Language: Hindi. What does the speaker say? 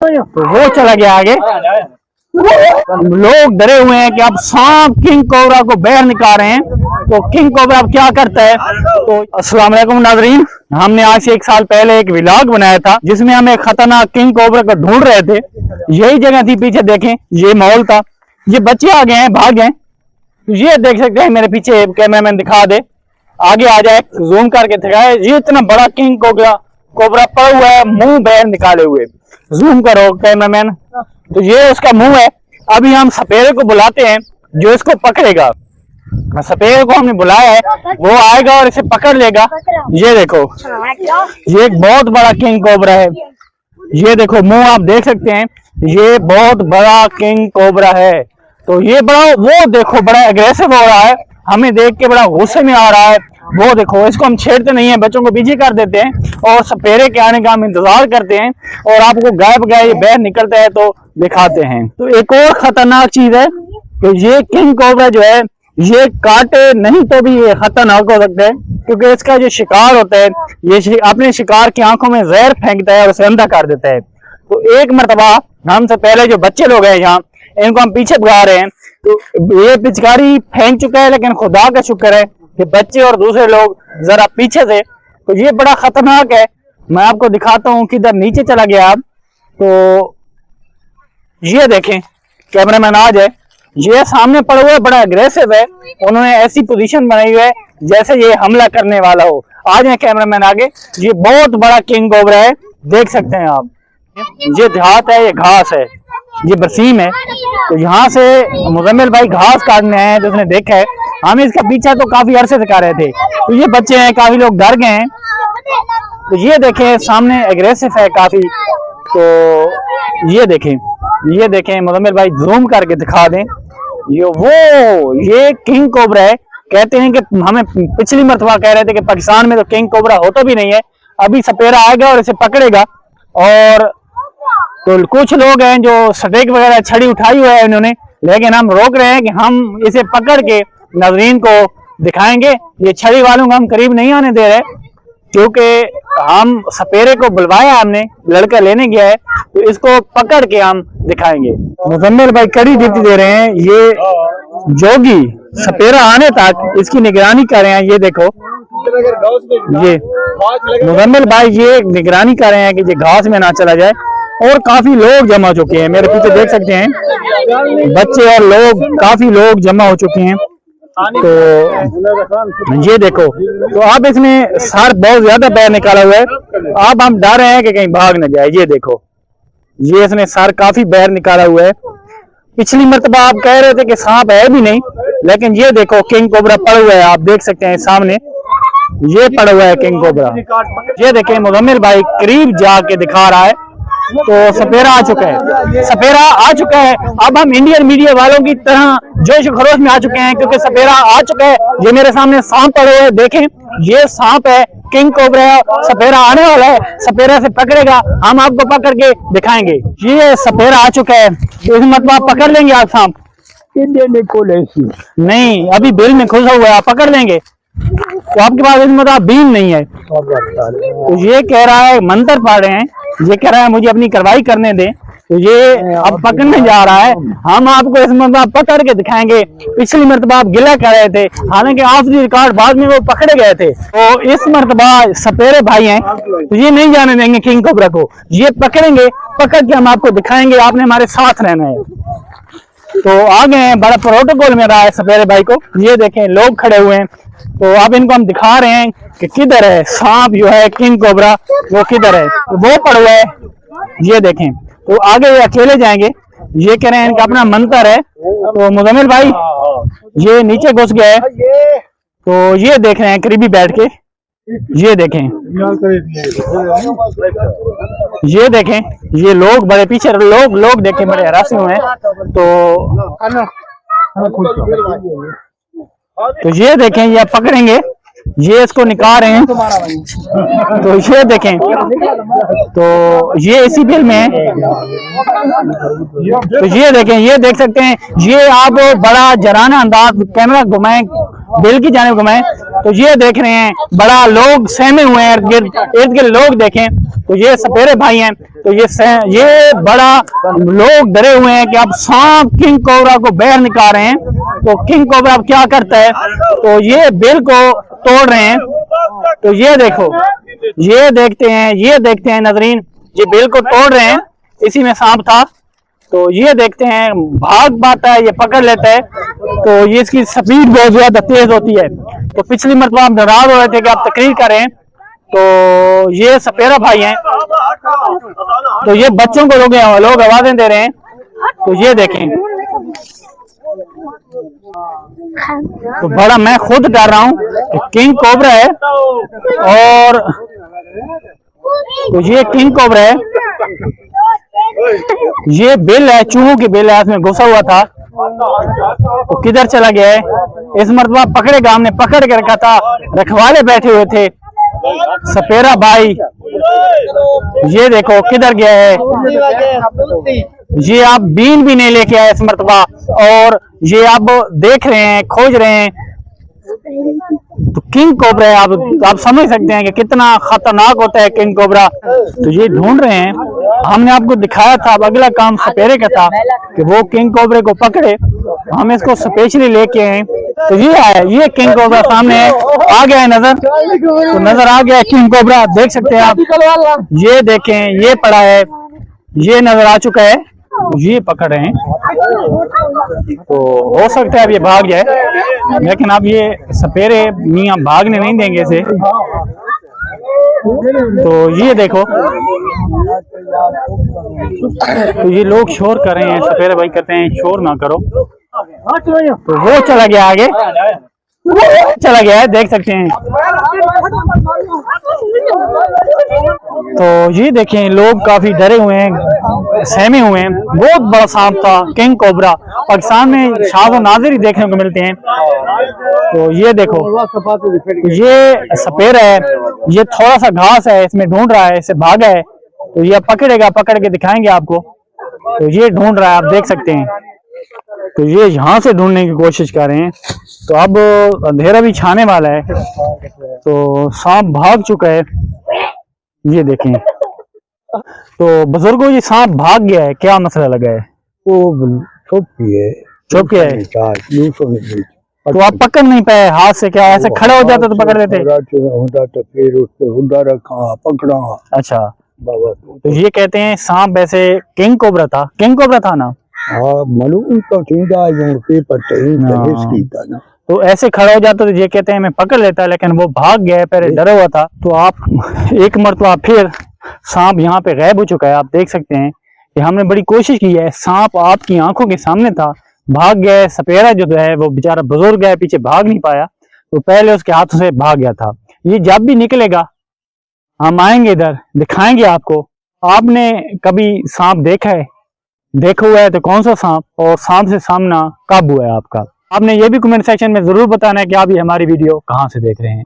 तो वो चला गया आगे। लोग डरे हुए हैं कि अब सांप किंग कोबरा को बाहर निकाल रहे हैं। तो किंग कोबरा अब क्या करता है। तो अस्सलाम वालेकुम नाज़रीन, हमने आज से 1 साल पहले एक व्लॉग बनाया था जिसमें हम एक खतरनाक किंग कोबरा को ढूंढ रहे थे। यही जगह थी, पीछे देखें ये माहौल था। ये बच्चे आ गए हैं, भाग गए। ये देख सकते हैं, मेरे पीछे कैमरामैन दिखा दे, आगे आ जाए, जूम करके दिखाए। ये इतना बड़ा किंग कोबरा पड़ा हुआ है, मुंह बाहर निकाले हुए। जूम करो कैमरामैन। तो ये उसका मुंह है। अभी हम सपेरे को बुलाते हैं जो इसको पकड़ेगा। सपेरे को हमने बुलाया है, वो आएगा और इसे पकड़ लेगा। ये देखो, ये एक बहुत बड़ा किंग कोबरा है। ये देखो मुंह आप देख सकते हैं, ये बहुत बड़ा किंग कोबरा है। तो ये बड़ा, वो देखो बड़ा एग्रेसिव हो रहा है, हमें देख के बड़ा गुस्से में आ रहा है। वो देखो, इसको हम छेड़ते नहीं है, बच्चों को पीछे कर देते हैं और सपेरे के आने का हम इंतजार करते हैं। और आपको गायब गायब बाहर निकलता है तो दिखाते हैं। तो एक और खतरनाक चीज है कि ये किंग कोबरा जो है, ये काटे नहीं तो भी ये खतरनाक हो सकता है, क्योंकि इसका जो शिकार होता है ये अपने शिकार की आंखों में जहर फेंकता है और उसे अंधा कर देता है। तो एक मरतबा हमसे पहले जो बच्चे लोग हैं यहाँ, इनको हम पीछे भगा रहे हैं। तो ये पिचकारी फेंक चुका है, लेकिन खुदा का शुक्र है कि बच्चे और दूसरे लोग जरा पीछे से। तो ये बड़ा खतरनाक है। मैं आपको दिखाता हूँ किधर नीचे चला गया आप। तो ये देखें, कैमरामैन आ जाए। ये सामने पड़ा हुआ है, बड़ा अग्रेसिव है। उन्होंने ऐसी पोजीशन बनाई हुई है जैसे ये हमला करने वाला हो। आ जाए कैमरामैन आगे। ये बहुत बड़ा किंग कोबरा है, देख सकते हैं आप। ये देहात है, ये घास है, ये बरसीम है। तो यहाँ से मुजम्मिल भाई घास काटने आए हैं, तो उसने देखा है। हम इसका पीछा तो काफी अरसे से कर रहे थे। तो ये बच्चे हैं, काफी लोग डर गए हैं। तो ये देखें, सामने एग्रेसिव है काफी। तो ये देखें मुजम्मिल भाई जूम करके दिखा दें। ये किंग कोबरा है। कहते हैं कि हमें पिछली मरतबा कह रहे थे कि पाकिस्तान में तो किंग कोबरा होता भी नहीं है। अभी सपेरा आएगा और इसे पकड़ेगा। और तो कुछ लोग हैं जो स्टेक वगैरह छड़ी उठाई हुआ है इन्होंने, लेकिन हम रोक रहे हैं कि हम इसे पकड़ के नाज़रीन को दिखाएंगे। ये छड़ी वालों को हम करीब नहीं आने दे रहे, क्योंकि हम सपेरे को बुलवाया, हमने लड़का लेने गया है। तो इसको पकड़ के हम दिखाएंगे। मुजम्मिल भाई कड़ी ड्यूटी दे रहे हैं। ये जोगी सपेरा आने तक इसकी निगरानी कर रहे हैं। ये देखो, ये मुजम्मिल भाई ये निगरानी कर रहे हैं कि ये घास में ना चला जाए। और काफी लोग जमा हो चुके हैं, मेरे पीछे देख सकते हैं, बच्चे और लोग, काफी लोग जमा हो चुके हैं। तो ये देखो, तो अब इसमें सर बहुत ज्यादा बाहर निकाला हुआ है। अब हम डर रहे हैं कि कहीं भाग न जाए। ये देखो, ये इसने सर काफी बाहर निकाला हुआ है। पिछली मरतबा आप कह रहे थे कि सांप है भी नहीं, लेकिन ये देखो किंग कोबरा पड़ा हुआ है, आप देख सकते हैं सामने ये पड़ा हुआ है किंग कोबरा। ये देखें, मुजम्मिल भाई करीब जाके दिखा रहा है। तो सपेरा आ चुका है। अब हम इंडियन मीडिया वालों की तरह जोश खरोश में आ चुके हैं, क्योंकि सपेरा आ चुका है। ये मेरे सामने सांप पड़े हुए, देखें, ये सांप है, किंग कोबरा है। सपेरा आने वाला है, सपेरा से पकड़ेगा, हम आपको पकड़ के दिखाएंगे। ये सपेरा आ चुका है, इस मतलब आप पकड़ लेंगे आप सांप? नहीं, अभी बिल में घुसा हुआ है, आप पकड़ लेंगे? तो आपके पास इस मतलब बीन नहीं है। तो ये कह रहा है, मंत्र पढ़ रहे हैं, ये कह रहा है मुझे अपनी कार्रवाई करने दें। तो ये अब पकड़ने जा रहा है। हम आपको इस मरतबा पकड़ के दिखाएंगे। पिछली मरतबा आप गिला कर रहे थे, हालांकि ऑफ द रिकॉर्ड बाद में वो पकड़े गए थे। तो इस मरतबा सपेरे भाई हैं, तो ये नहीं जाने देंगे किंग कोबरा को। ये पकड़ेंगे, पकड़ के हम आपको दिखाएंगे। आपने हमारे साथ रहना है। तो आ गए हैं, बड़ा प्रोटोकॉल में रहा है सपेरे भाई को। ये देखें, लोग खड़े हुए हैं। तो अब इनको हम दिखा रहे हैं कि किधर है सांप जो है किंग कोबरा, वो किधर है। तो वो पड़ा हुआ है, ये देखें। तो आगे ये अकेले जाएंगे। ये कह रहे हैं इनका अपना मंत्र है। तो मुजम्मिल भाई ये नीचे घुस गया है। तो ये देख रहे हैं करीबी बैठ के। ये देखें, ये लोग बड़े पीछे लोग देखें, बड़े हरासे हुए हैं। तो ये देखें, ये पकड़ेंगे, ये इसको निकाल रहे हैं। तो ये देखें, तो ये इसी बिल में है। तो ये देखें, ये देख सकते हैं, ये आप बड़ा जराना अंदाज कैमरा घुमाएं, बिल की जाने घुमाएं, तो ये देख रहे हैं बड़ा लोग सहमे हुए हैं, इर्द गिर्द लोग देखें तो ये सपेरे भाई हैं। तो ये बड़ा लोग डरे हुए हैं कि अब सांप किंग कोबरा को बाहर निकाल रहे हैं। तो किंग कोबरा अब क्या करता है, तो ये बिल को तोड़ रहे हैं। तो ये देखो, ये देखते हैं नाजरीन, ये बिल को तोड़ रहे हैं, इसी में सांप था। तो ये देखते हैं, भाग पाता है, ये पकड़ लेता है। तो ये इसकी स्पीड बहुत ज्यादा तेज होती है। तो पिछली मरतबा आप नाराज हो रहे थे कि आप तकरीर करें, तो ये सपेरा भाई हैं। तो ये बच्चों को लोग आवाजें दे रहे हैं। तो ये देखें, तो बड़ा मैं खुद डर रहा हूं कि किंग कोबरा है। और तो ये किंग कोबरा है, ये बिल है, चूहों की बिल है, इसमें घुसा हुआ था। तो किधर चला गया है? इस मरतबा पकड़ेगा, हमने पकड़ के रखा था, रखवाले बैठे हुए थे। सपेरा भाई ये देखो किधर गया है। ये आप बीन भी नहीं लेके आए इस मरतबा, और ये आप देख रहे हैं, खोज रहे हैं। तो किंग कोबरा है, आप समझ सकते हैं कि कितना खतरनाक होता है किंग कोबरा। तो ये ढूंढ रहे हैं, हमने आपको दिखाया था। अब अगला काम सपेरे का था कि वो किंग कोबरे को पकड़े, हम इसको स्पेशली लेके आए। तो ये आया, ये किंग कोबरा सामने है, आ गया है नजर, तो नजर आ गया है किंग कोबरा, देख सकते हैं आप। ये देखें, ये पड़ा है, ये नजर आ चुका है, ये पकड़ रहे हैं। तो हो सकता है अब ये भाग जाए, लेकिन अब ये सपेरे मियां भागने नहीं देंगे इसे। तो ये देखो, तो ये लोग शोर कर रहे हैं, सपेरे भाई कहते हैं शोर ना करो। तो वो चला गया आगे, चला गया है, देख सकते हैं। तो ये देखें, लोग काफी डरे हुए हैं, सहमे हुए हैं। बहुत बड़ा सांप था किंग कोबरा, पाकिस्तान में शाह व नाजिर ही देखने को मिलते हैं। तो ये देखो, ये सपेरा है, ये थोड़ा सा घास है, इसमें ढूंढ रहा है, इसे भागा है। तो ये पकड़ेगा, पकड़ के दिखाएंगे आपको। तो ये ढूंढ रहा है, आप देख सकते हैं। तो ये यहाँ से ढूंढने की कोशिश कर रहे हैं। तो अब अंधेरा भी छाने वाला है, तो सांप भाग चुका है, ये देखें। तो बुजुर्गों, ये सांप भाग गया है, क्या मसला लगा है? वो छुप गया है। तो आप पकड़ नहीं पाए हाथ से? क्या ऐसे खड़ा हो जाता तो पकड़ लेते? तो फिर उसको रखा, पकड़ा। अच्छा, बाबा तो ये कहते हैं सांप वैसे किंग कोबरा था, किंग कोबरा था ना? हाँ, मालूम तो ना। तो ऐसे खड़ा हो जाता तो ये कहते हैं मैं पकड़ लेता, लेकिन वो भाग गया, पहले डरा हुआ था। तो आप एक मरतबा फिर सांप यहाँ पे गायब हो चुका है। आप देख सकते हैं कि हमने बड़ी कोशिश की है, सांप आपकी आंखों के सामने था, भाग गया। सपेरा जो है वो बेचारा बुजुर्ग है, पीछे भाग नहीं पाया, तो पहले उसके हाथों से भाग गया था। ये जब भी निकलेगा हम आएंगे इधर, दिखाएंगे आपको। आपने कभी सांप देखा है? देखा हुआ है तो कौन सा सांप, और सांप से सामना कब हुआ है आपका? आपने ये भी कमेंट सेक्शन में जरूर बताना है कि आप ये हमारी वीडियो कहाँ से देख रहे हैं।